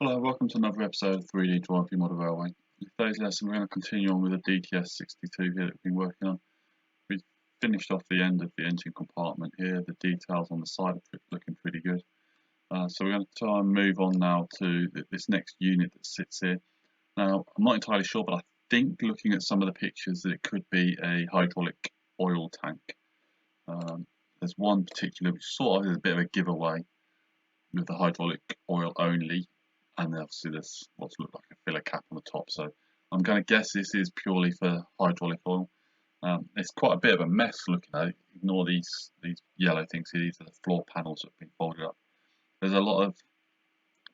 Hello, welcome to another episode of 3D Drawing for Your Model Railway. In today's lesson we're going to continue on with the DTS 62 here that we've been working on. We've finished off the end of the engine compartment here, the details on the side are looking pretty good. So we're going to try and move on now to this next unit that sits here. Now, I'm not entirely sure, but I think looking at some of the pictures that it could be a hydraulic oil tank. There's one particular which sort of is a bit of a giveaway with the hydraulic oil only. And obviously there's what's looked like a filler cap on the top, so I'm going to guess this is purely for hydraulic oil. It's quite a bit of a mess looking at it. Ignore these yellow things here. These are the floor panels that have been folded up. There's a lot of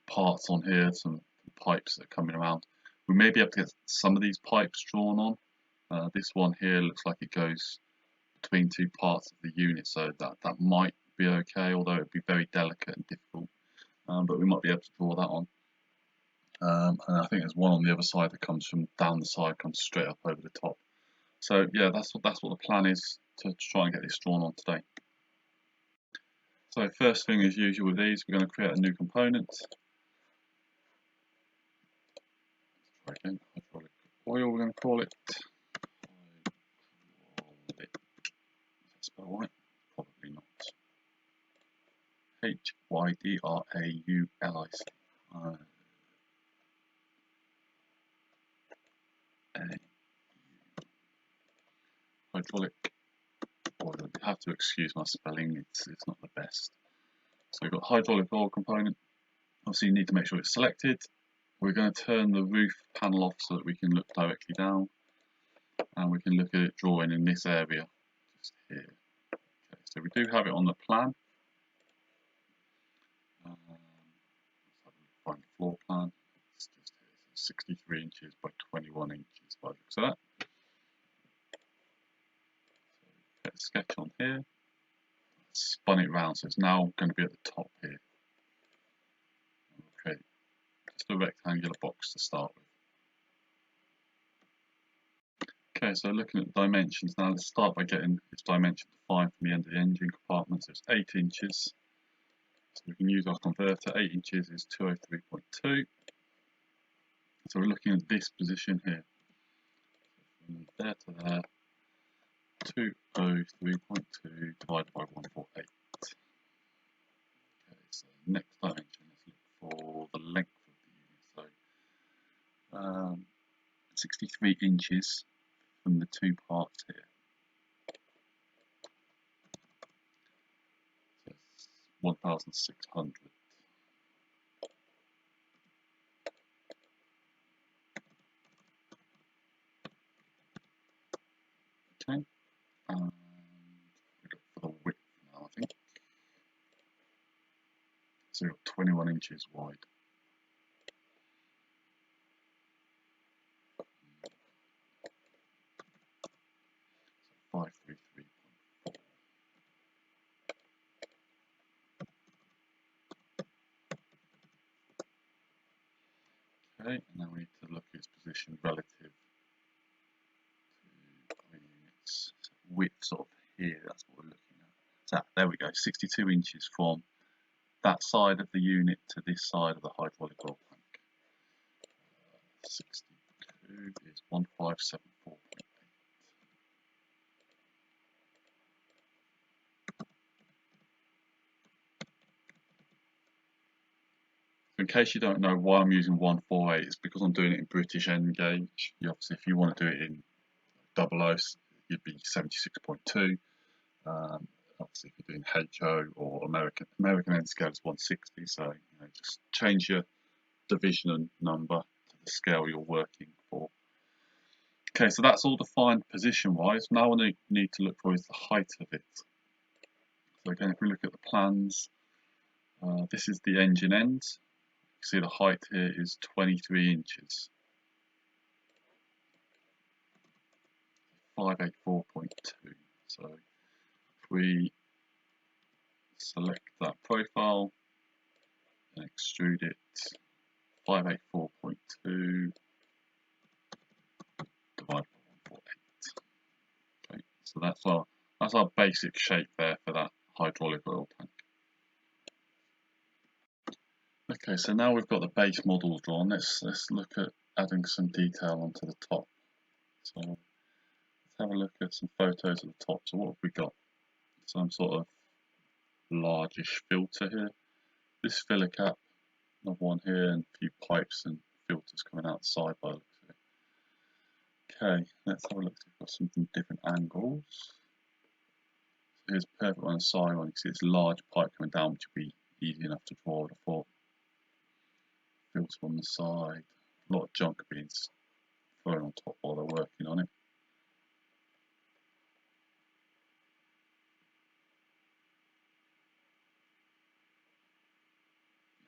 parts on here, some pipes that are coming around. We may be able to get some of these pipes drawn on. This one here looks like it goes between two parts of the unit, so that might be okay, although it would be very delicate and difficult. But we might be able to draw that on. And I think there's one on the other side that comes from down the side, comes straight up over the top. So yeah, that's what the plan is, to try and get this drawn on today. So first thing, as usual with these, we're going to create a new component. Again, hydraulic oil, we're going to call it. Hydraulic. Is that spelled right? Probably not. Hydraulic. Hydraulic oil. You have to excuse my spelling, it's not the best. So we've got hydraulic oil component. Obviously you need to make sure it's selected. We're going to turn the roof panel off so that we can look directly down, and we can look at it drawing in this area just here. Okay, so we do have it on the plan. Let's have a look, find the floor plan. It's just here, so 63 inches by 21 inches by the looks of that. Get a sketch on here, spun it round, so it's now going to be at the top here. Okay, just a rectangular box to start with. Okay, so looking at the dimensions now, let's start by getting this dimension defined from the end of the engine compartment. So it's 8 inches. So we can use our converter. 8 inches is 203.2. So we're looking at this position here. From there to there. 203.2 divided by 148. Okay, so next dimension, let's look for the length of the unit. So 63 inches from the two parts here. So it's 1,600. Okay. And we look for the width now, I think. So we've got 21 inches wide. So 533.4. Okay, and now we need to look at its position relative to other units. So width sort of here, that's what we're looking at. So there we go, 62 inches from that side of the unit to this side of the hydraulic oil tank. 62 is 1574.8. In case you don't know why I'm using 148, it's because I'm doing it in British end gauge. Obviously, if you want to do it in 00, you'd be 76.2. Obviously, if you're doing HO or American end scale, is 160. So just change your division number to the scale you're working for. Okay, so that's all defined position-wise. Now what I need to look for is the height of it. So again, if we look at the plans, this is the engine end. You see the height here is 23 inches. 584.2. So if we select that profile and extrude it, 584.2 divided by 148. Okay, so that's our basic shape there for that hydraulic oil tank. Okay, so now we've got the base model drawn. Let's look at adding some detail onto the top. So let's have a look at some photos of the top. So what have we got? Some sort of largish filter here. This filler cap, another one here, and a few pipes and filters coming out the side by the looks of it. Okay, let's have a look. We've got some different angles. So here's a perfect one on the side one. You can see this large pipe coming down, which will be easy enough to draw, I thought. Filter on the side. A lot of junk being thrown on top while they're working on it.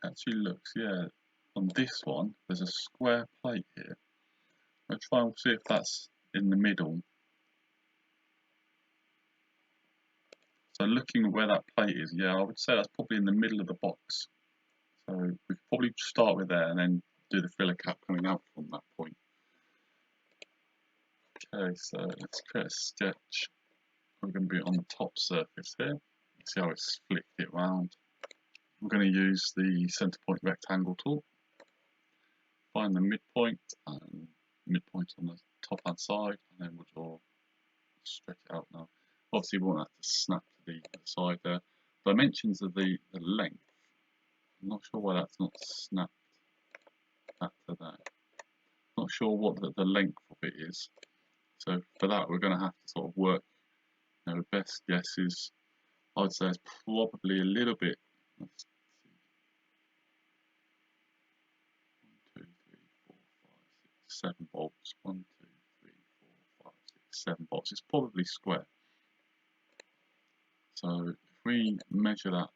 Actually looks, yeah, on this one there's a square plate here. I'll try and see if that's in the middle. So looking at where that plate is, yeah, I would say that's probably in the middle of the box. So we could probably start with there and then do the filler cap coming out from that point. Okay, so let's create a sketch. We're going to be on the top surface here. See how it's flicked it round. We're going to use the center point rectangle tool. Find the midpoint and midpoint on the top hand side, and then we'll stretch it out now. Obviously, we want that to snap to the side there. Dimensions of the length. I'm not sure why that's not snapped back to that. Not sure what the length of it is. So for that, we're going to have to sort of work. You know, the best guess is, I would say it's probably a little bit. Let's see. 1, 2, 3, 4, 5, 6, 7 bolts. 1, 2, 3, 4, 5, 6, 7 bolts. It's probably square. So if we measure that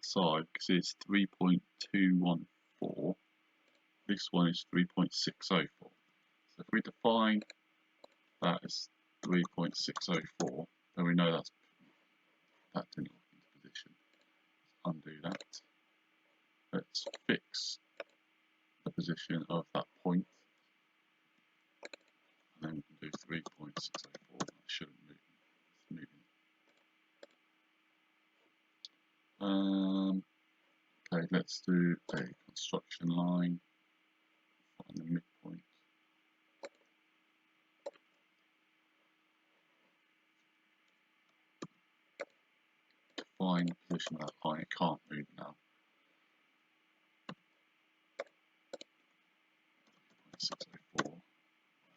side, because it's 3.214, this one is 3.604. So if we define that as 3.604, then we know that didn't lock into position. Let's undo that. Let's fix the position of that point. And then we can do 3.604. That shouldn't move. It's moving. Okay, let's do a construction line. Find the midpoint. Define the position of that line. It can't move now. 604.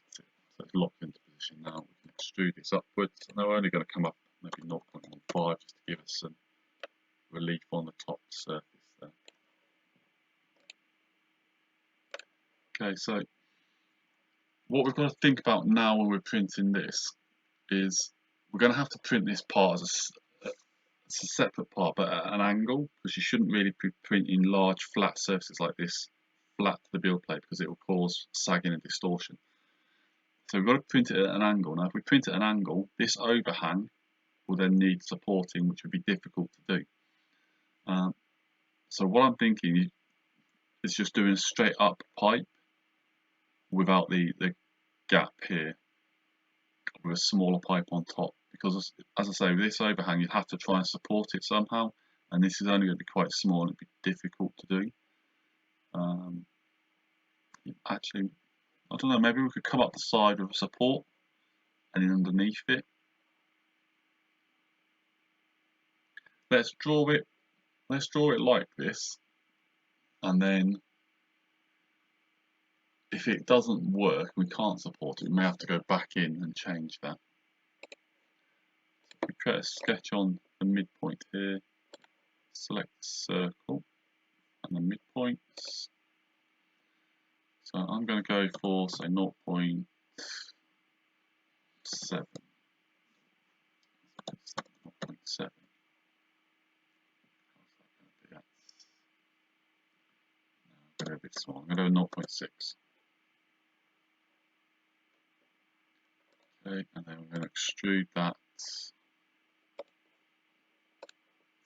That's it. So it's locked into position now. We can extrude this upwards, and they're only going to come up maybe 0.15 just to give us some relief on the top surface there. Okay, so what we've got to think about now when we're printing this is we're going to have to print this part as a separate part, but at an angle, because you shouldn't really be printing large flat surfaces like this flat to the build plate, because it will cause sagging and distortion. So we've got to print it at an angle. Now if we print it at an angle, this overhang will then need supporting, which would be difficult to do. So what I'm thinking is just doing a straight up pipe without the gap here, with a smaller pipe on top, because as I say, with this overhang you have to try and support it somehow, and this is only going to be quite small and it'd be difficult to do. Actually, I don't know, maybe we could come up the side with a support and then underneath it. Let's draw it like this, and then if it doesn't work, we can't support it, we may have to go back in and change that. We create a sketch on the midpoint here, select the circle and the midpoints. So I'm going to go for, say, 0.7. 0.7. Go a bit small. I'm going to do 0.6. Okay, and then we're going to extrude that. So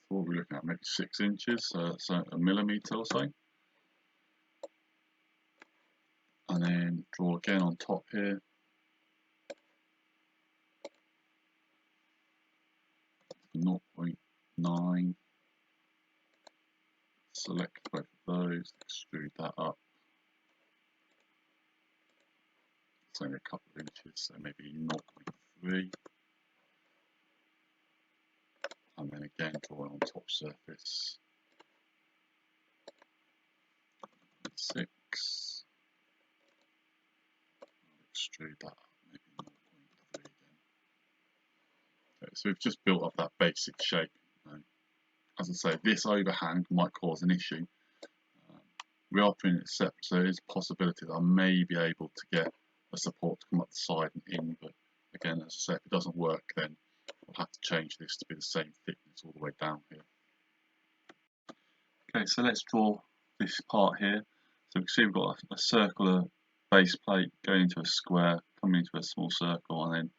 what we're looking at, maybe 6 inches, so a millimetre or so. And then draw again on top here. .9, select both of those, extrude that up. It's only a couple of inches, so maybe 0.3. And then again draw it on top surface. 6. Extrude that up, maybe 0.3 again. Okay, so we've just built up that basic shape. As I say, this overhang might cause an issue. We are printing it separate, so there is a possibility that I may be able to get a support to come up the side and in, but again, as I say, if it doesn't work, then we'll have to change this to be the same thickness all the way down here. Okay, so let's draw this part here. So we can see we've got a circular base plate going into a square, coming into a small circle, and then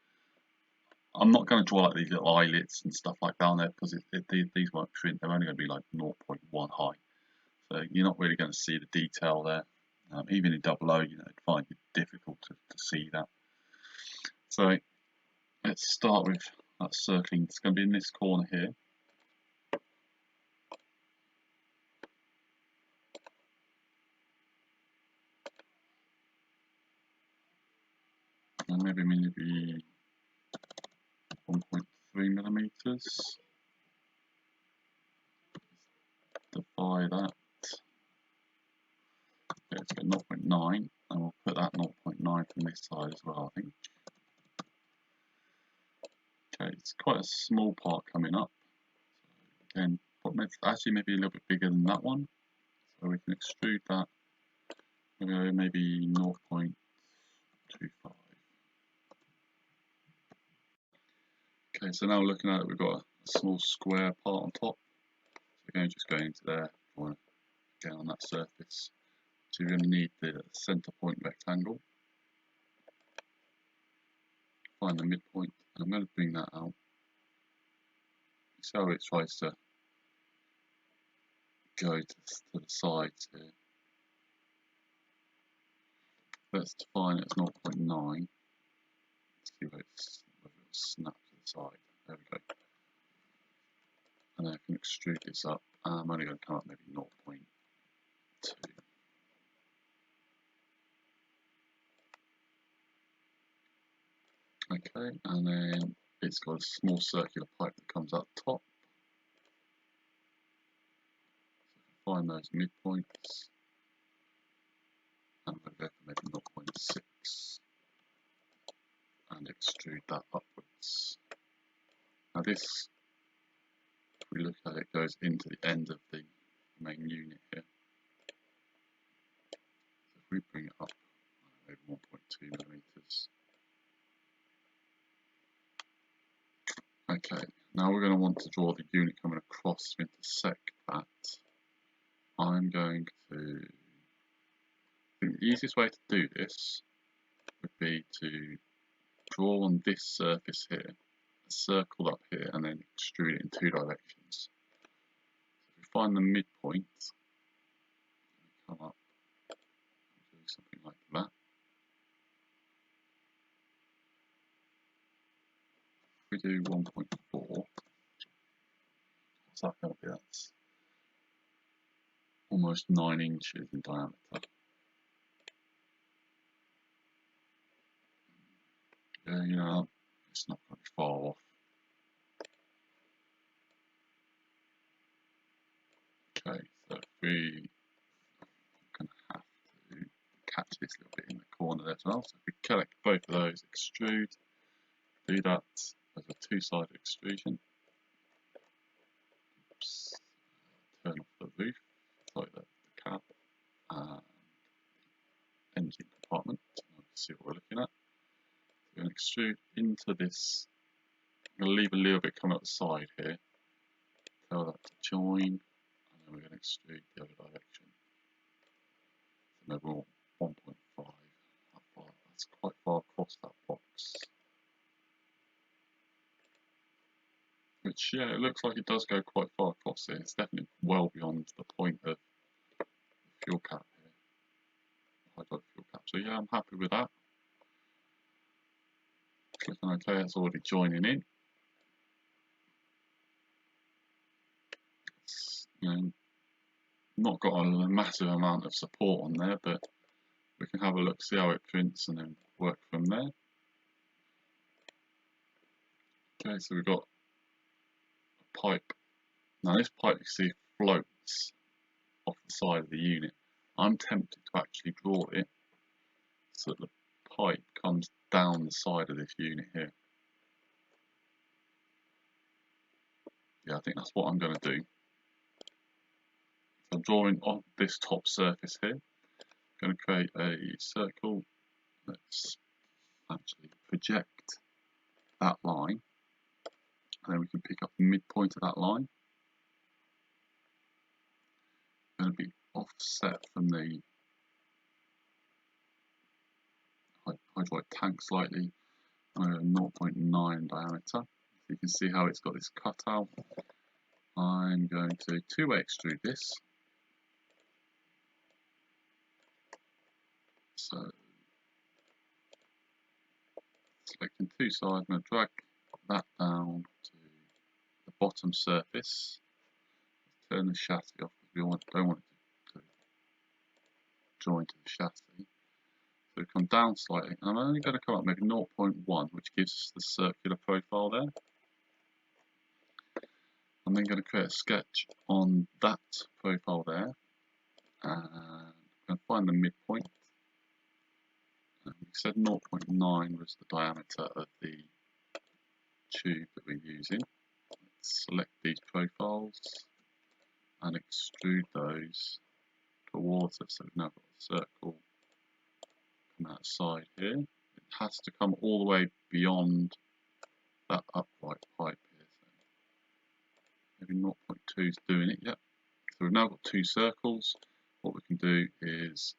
I'm not going to draw like these little eyelets and stuff like that on there because these won't print. They're only going to be like 0.1 high, so you're not really going to see the detail there. Even in double O, you know, I'd find it difficult to see that. So let's start with that circling. It's going to be in this corner here. And maybe 1.3 millimeters. Divide that. Okay, let's go 0.9, and we'll put that 0.9 from this side as well, I think. Okay, it's quite a small part coming up. So again, actually maybe a little bit bigger than that one. So we can extrude that. We'll go maybe 0.25. Okay, so now looking at it, we've got a small square part on top. So we're going to just go into there, again on that surface. So you're going to need the center point rectangle. Find the midpoint, and I'm going to bring that out. You see how it tries to go to the sides here. Let's define it as 0.9. Let's see whether it'll snap to the side. There we go. And then I can extrude this up. I'm only going to come up maybe 0.2. Okay, and then it's got a small circular pipe that comes out the top. So find those midpoints. And I'm going to go for maybe 0.6 and extrude that upwards. Now this, if we look at it, goes into the end of the main unit here. So if we bring it up, maybe 1.2 millimeters. Okay, now we're going to want to draw the unit coming across to intersect that. I'm going to, I think the easiest way to do this would be to draw on this surface here, a circle up here, and then extrude it in 2 directions. So if we find the midpoint, come up and do something like that. If we do 1.4, what's that going to be? That's almost 9 inches in diameter. Yeah, you know, it's not going to be far off. Okay, so if we going to have to catch this little bit in the corner there as well. So if we collect both of those, extrude, do that as a 2-sided extrusion. Oops. Turn off the roof, like that, the cab, and engine compartment. See what we're looking at. We're going to extrude into this. I'm going to leave a little bit coming up the side here. Tell that to join, and then we're going to extrude the other direction. So maybe 1.5. That's quite far across that box. Which, yeah, it looks like it does go quite far across here. It's definitely well beyond the point of the fuel cap here. Hydraulic fuel cap. So yeah, I'm happy with that. Clicking OK, it's already joining in. It's, you know, not got a massive amount of support on there, but we can have a look, see how it prints, and then work from there. Okay, so we've got a pipe. Now this pipe, you see, floats off the side of the unit. I'm tempted to actually draw it so that the pipe comes down the side of this unit here. Yeah, I think that's what I'm going to do. So I'm drawing on this top surface here. I'm going to create a circle. Let's actually project that line, and then we can pick up the midpoint of that line. It's going to be offset from the hydraulic tank slightly, 0.9 diameter. So you can see how it's got this cutout. I'm going to two-way extrude this. So selecting two sides, I'm going to drag that down to the bottom surface. Turn the chassis off because we don't want it to join to the chassis. So we come down slightly, and I'm only going to come up maybe 0.1, which gives us the circular profile there. I'm then going to create a sketch on that profile there, and I'm going to find the midpoint. And we said 0.9 was the diameter of the tube that we're using. Let's select these profiles and extrude those towards us. So we've now got a circle from outside here. It has to come all the way beyond that upright pipe here. So maybe 0.2 is doing it, yep. So we've now got two circles. What we can do is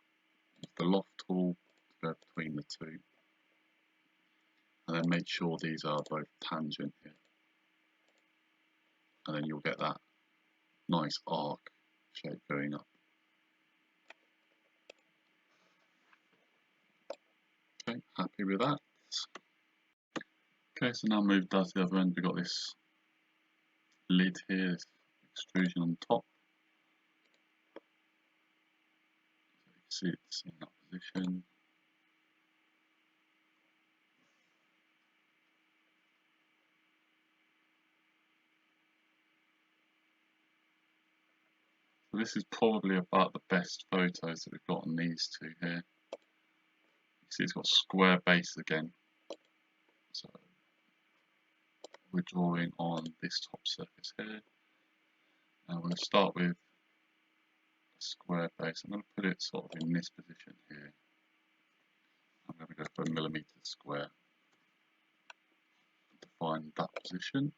use the Loft Tool to go between the two, and then make sure these are both tangent here. And then you'll get that nice arc shape going up. Okay, happy with that. Okay, so now move down to the other end. We've got this lid here, this extrusion on top. So you can see it's in that position. So this is probably about the best photos that we've got on these two here. You see it's got square base again. So we're drawing on this top surface here. And we're going to start with a square base. I'm going to put it sort of in this position here. I'm going to go for a millimetre square. Define that position.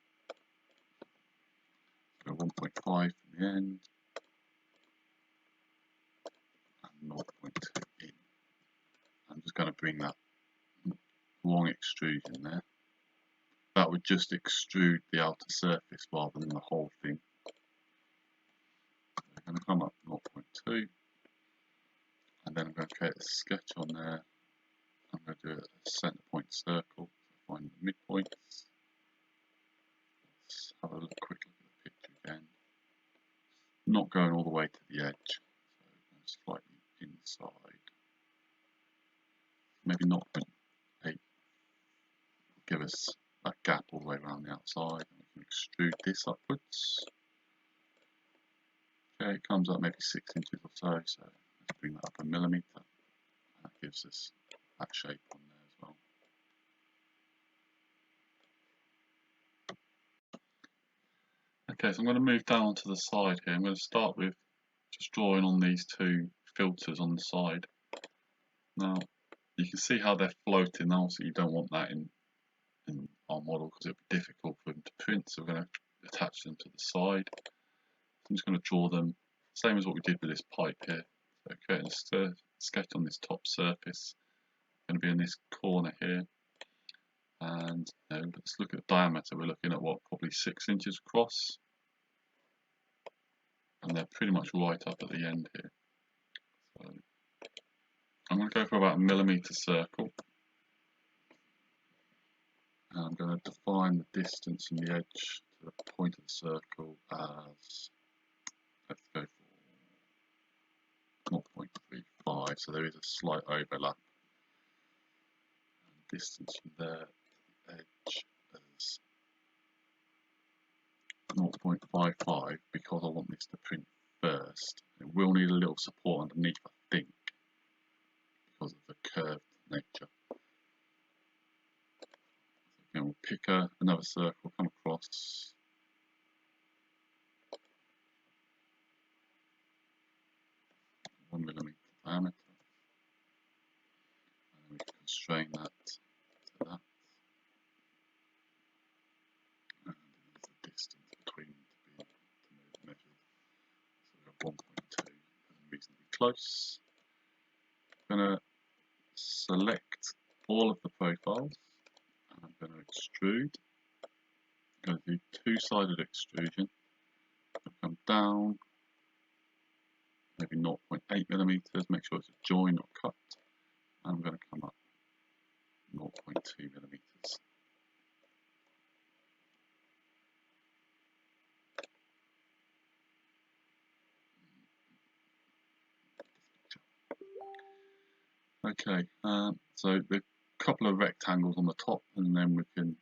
So 1.5 from the end. And 0.2 in. I'm just going to bring that long extrusion there. That would just extrude the outer surface rather than the whole thing. I'm going to come up 0.2, and then I'm going to create a sketch on there. I'm going to do a center point circle, find the midpoints. Let's have a quick look at the picture again. Not going all the way to the edge, so slightly inside. Maybe 0.8 give us that gap all the way around the outside, and we can extrude this upwards. Okay, it comes up maybe 6 inches or so, so let's bring that up a millimetre. That gives us that shape on there as well. Okay, so I'm going to move down to the side here. I'm going to start with just drawing on these two filters on the side. Now, you can see how they're floating. Obviously, you don't want that in our model because it would be difficult for them to print, so we're going to attach them to the side. I'm just going to draw them, same as what we did with this pipe here. So creating a sketch on this top surface, going to be in this corner here, and let's look at the diameter. We're looking at what, probably 6 inches across, and they're pretty much right up at the end here. So I'm going to go for about a millimetre circle. And I'm going to define the distance from the edge to the point of the circle as, let's go for 0.5, so there is a slight overlap. And distance from there to the edge is 0.55 because I want this to print first. It will need a little support underneath, I think, because of the curved nature. Again, we'll pick another circle, come across. One millimeter diameter, and we can constrain that to that, and there's the distance between to be measured. So we have 1.2, reasonably close. I'm going to select all of the profiles, and I'm going to extrude. I'm going to do two-sided extrusion. I'll come down, maybe 0.8 millimeters, make sure it's a join or cut. I'm going to come up 0.2 millimeters. Okay, so the couple of rectangles on the top, and then we can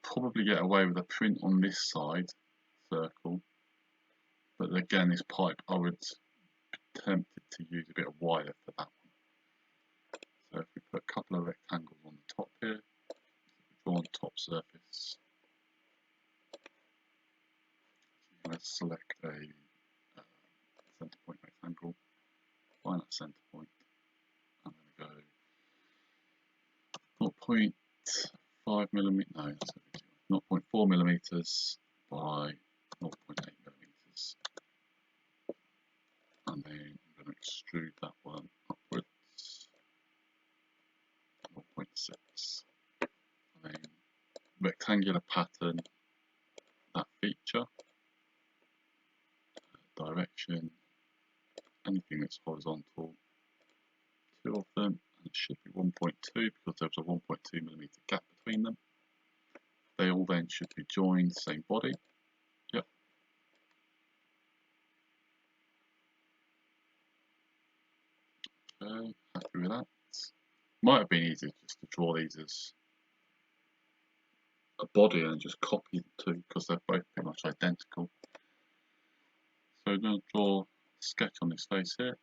probably get away with a print on this side circle. But again, this pipe, I would be tempted to use a bit of wire for that one. So if we put a couple of rectangles on the top here, draw on top surface, I'm going to select a center point rectangle, find that center point. I'm going to go 0.5 millimeters, no, 0.4 millimeters by 0.8 millimeters, and then I'm going to extrude that one upwards 0.6, and then rectangular pattern that feature, direction, anything that's horizontal, two of them, and it should be 1.2 because there's a 1.2 millimeter gap between them. They all then should be joined, same body. Yep. Okay, happy with that. Might have been easier just to draw these as a body and just copy the two because they're both pretty much identical. So I'm going to draw a sketch on this face here.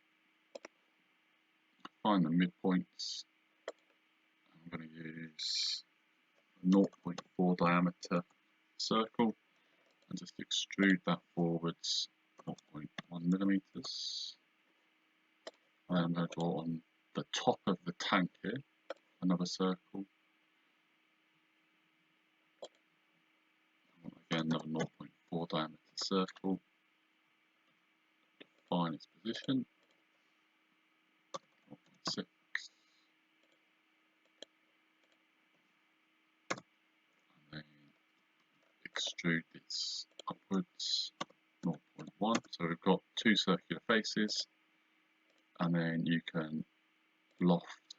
Find the midpoints. I'm going to use a 0.4 diameter circle and just extrude that forwards 0.1 millimeters. And I'm going to draw on the top of the tank here another circle. Again, another 0.4 diameter circle. Define its position. 0.6. And then extrude this upwards 0.1. So we've got two circular faces, and then you can loft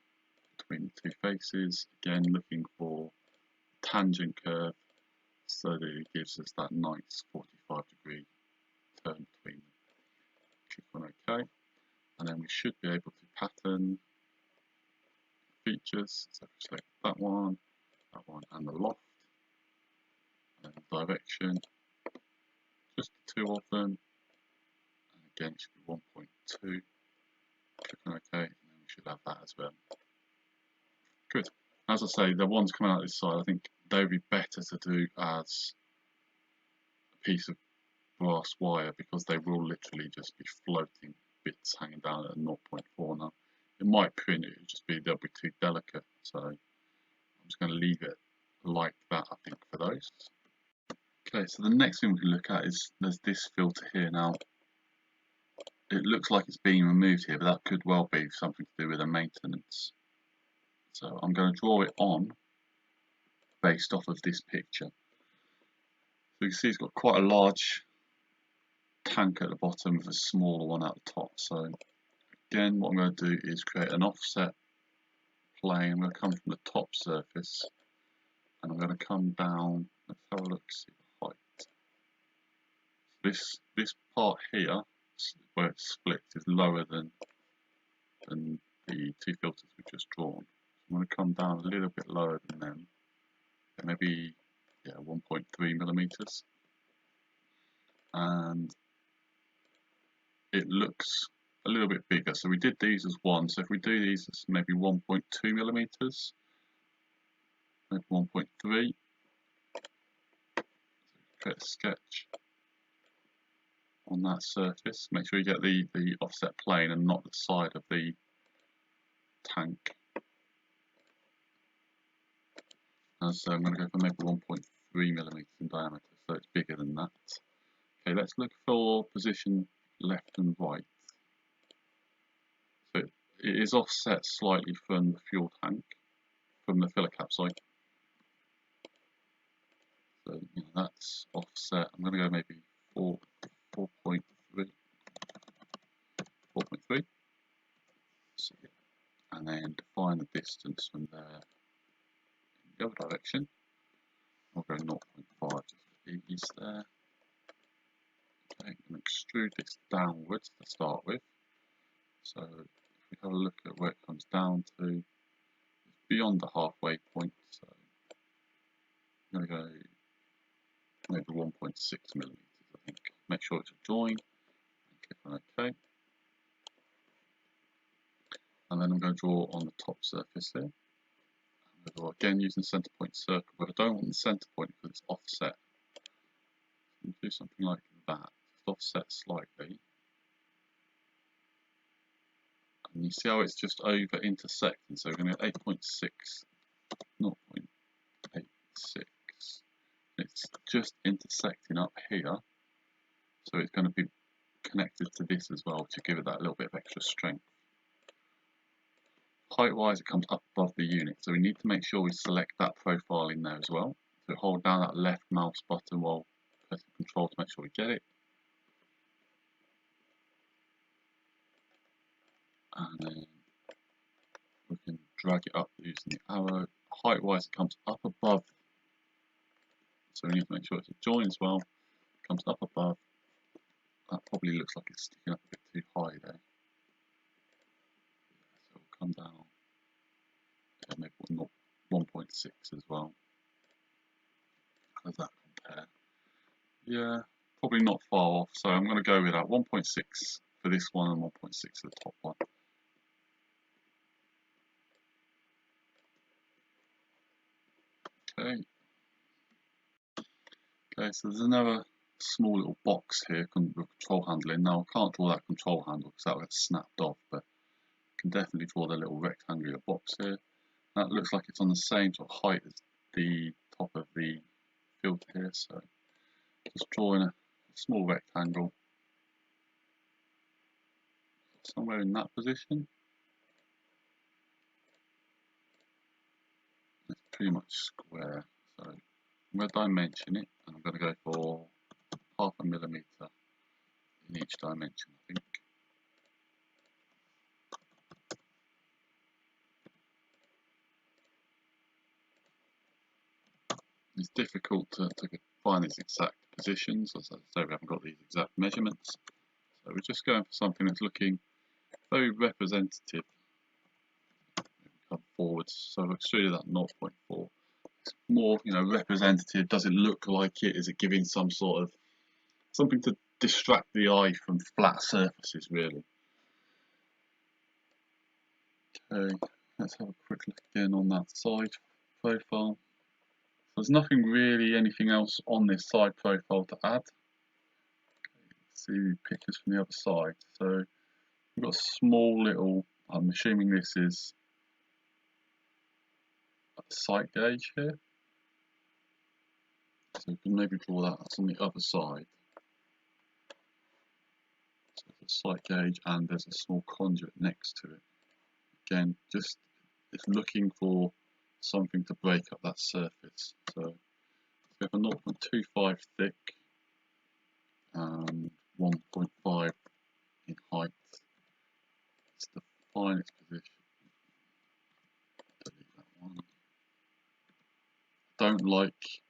between the two faces, again looking for tangent curve so that it gives us that nice 45-degree turn between them. Click on OK, and then we should be able to pattern features. So select that one, and the loft, and direction, just the two of them, and again it should be 1.2. Click on OK, and then we should have that as well. Good. As I say, the ones coming out this side, I think they would be better to do as a piece of brass wire because they will literally just be floating bits hanging down at 0.4 now. It might print, it would just be, they'll be too delicate. So I'm just going to leave it like that, I think, for those. Okay, so the next thing we can look at is there's this filter here. Now, it looks like it's being removed here, but that could well be something to do with the maintenance. So I'm going to draw it on based off of this picture. So you can see it's got quite a large tank at the bottom with a smaller one at the top. So again, what I'm going to do is create an offset plane. I'm going to come from the top surface and I'm going to come down. Let's have a look, see the height. This part here, where it's split, is lower than than the two filters we've just drawn. I'm going to come down a little bit lower than them, maybe 1.3 millimeters, and it looks a little bit bigger. So we did these as 1, so if we do these as maybe 1.2 millimeters, maybe 1.3, create a sketch on that surface. Make sure you get the offset plane and not the side of the tank. And so I'm going to go for maybe 1.3 millimeters in diameter, so it's bigger than that. Okay, let's look for position left and right. So it is offset slightly from the fuel tank, from the filler cap, sorry. So that's offset. I'm going to go maybe 4.3. So, and then define the distance from there in the other direction. I'll go 0.5 just for ease there. Okay, I'm going to extrude this downwards to start with. So if we have a look at where it comes down to, it's beyond the halfway point. So I'm going to go maybe 1.6 millimeters, I think. Make sure it's a join. Click on OK. And then I'm going to draw on the top surface here. I'm going to draw again using center point circle, but I don't want the center point because it's offset. So do something like that, just offset slightly. And you see how it's just over intersecting, so we're going to go 8.6, 0.86. It's just intersecting up here, so it's going to be connected to this as well to give it that little bit of extra strength. Height wise, it comes up above the unit, so we need to make sure we select that profile in there as well. So hold down that left mouse button while pressing Control to make sure we get it. And then we can drag it up using the arrow. Height wise, it comes up above, so we need to make sure it's a join as well. It comes up above. That probably looks like it's sticking up a bit too high there. So we'll come down, maybe 1.6 as well. How does that compare? Yeah, probably not far off, so I'm going to go with that 1.6 for this one and 1.6 for the top one. Okay, so there's another small little box here with control handle in. Now I can't draw that control handle because that would get snapped off, but I can definitely draw the little rectangular box here. That looks like it's on the same sort of height as the top of the filter here, so just drawing a small rectangle somewhere in that position. It's pretty much square, so I'm going to dimension it, and I'm going to go for 0.5 millimeter in each dimension, I think. It's difficult to find these exact positions, as I say, we haven't got these exact measurements. So we're just going for something that's looking very representative. Come forwards, so I've extruded that 0.4. It's more, representative. Does it look like it? Is it giving some sort of something to distract the eye from flat surfaces, really? Okay, let's have a quick look again on that side profile. There's nothing really, anything else on this side profile to add. Okay, let's see pictures from the other side. So we've got a small little, I'm assuming this is a sight gauge here. So we can maybe draw that, that's on the other side. So there's a sight gauge and there's a small conduit next to it. Again, just it's looking for something to break up that surface. So let's go for 0.25 thick and 1.5 in height. Let's define its position. Delete that one. Don't like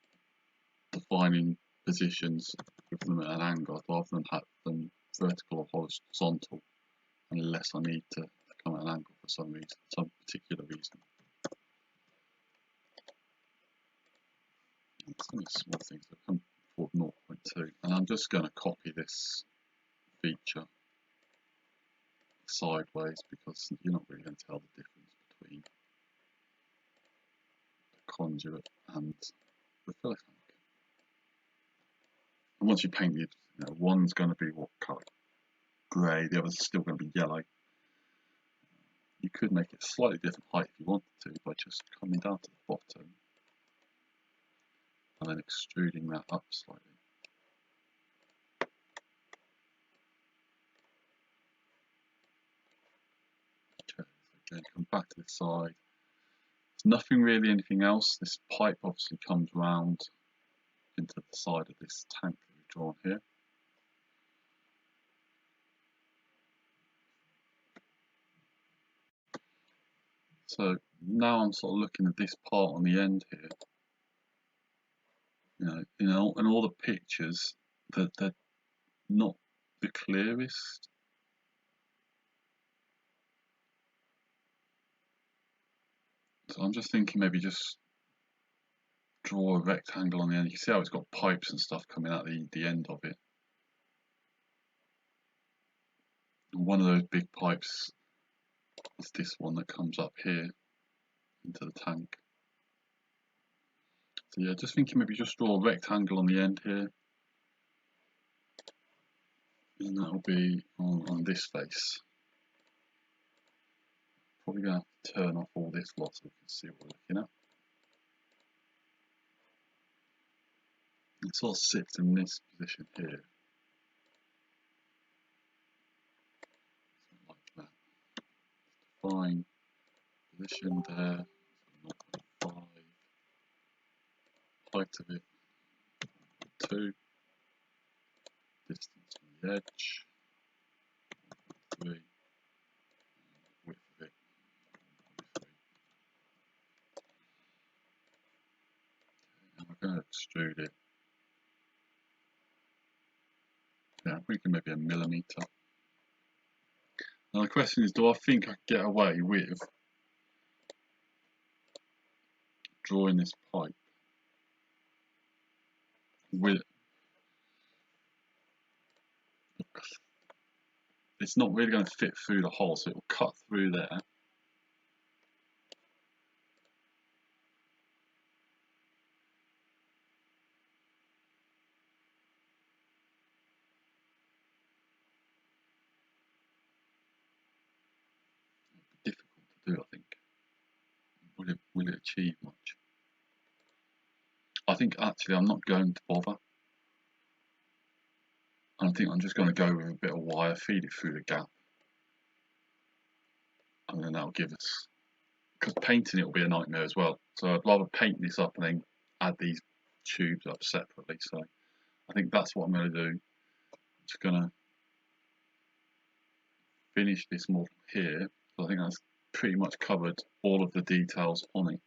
defining positions with them at an angle. I'd rather than have them vertical or horizontal unless I need to come at an for some reason, some particular reason. And some of the small things that come for 0.2, and I'm just going to copy this feature sideways because you're not really going to tell the difference between the conduit and the filler tank. And once you paint it, one's going to be what colour? Grey, the other's still going to be yellow. You could make it a slightly different height if you wanted to by just coming down to the bottom and then extruding that up slightly. Okay, so again, come back to the side. There's nothing really, anything else. This pipe obviously comes round into the side of this tank that we've drawn here. So now I'm sort of looking at this part on the end here. In all the pictures, that they're not the clearest. So I'm just thinking maybe just draw a rectangle on the end. You can see how it's got pipes and stuff coming out the end of it. And one of those big pipes is this one that comes up here into the tank. So yeah, just thinking maybe just draw a rectangle on the end here. And that'll be on this face. Probably going to have to turn off all this lot so we can see what we're looking at. It sort of sits in this position here. Like that. Define position there. 0.5. Height of it 2. Distance from the edge 3. Width of it 3. And we're going to extrude it. Yeah, we can maybe a millimetre. Now the question is, do I think I can get away with drawing this pipe with, it's not really going to fit through the hole, so it will cut through there. Difficult to do, I think. Will it achieve much? I think actually I'm not going to bother. I think I'm just going to go with a bit of wire, feed it through the gap, and then that'll give us, because painting it will be a nightmare as well, so I'd rather paint this up and then add these tubes up separately. So I think that's what I'm going to do. I'm just going to finish this model here. I think that's pretty much covered all of the details on it.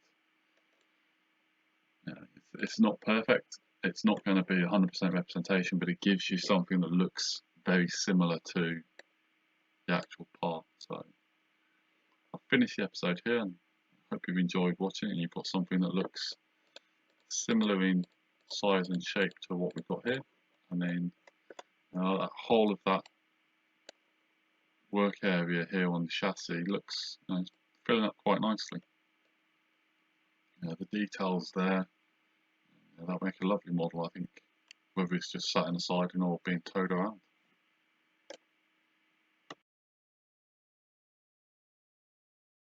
It's not perfect, it's not going to be 100% representation, but it gives you something that looks very similar to the actual part. So I'll finish the episode here, and I hope you've enjoyed watching and you've got something that looks similar in size and shape to what we've got here. And then that whole of that work area here on the chassis looks filling up quite nicely. The details there, that'll make a lovely model, I think, whether it's just sat in the side or being towed around.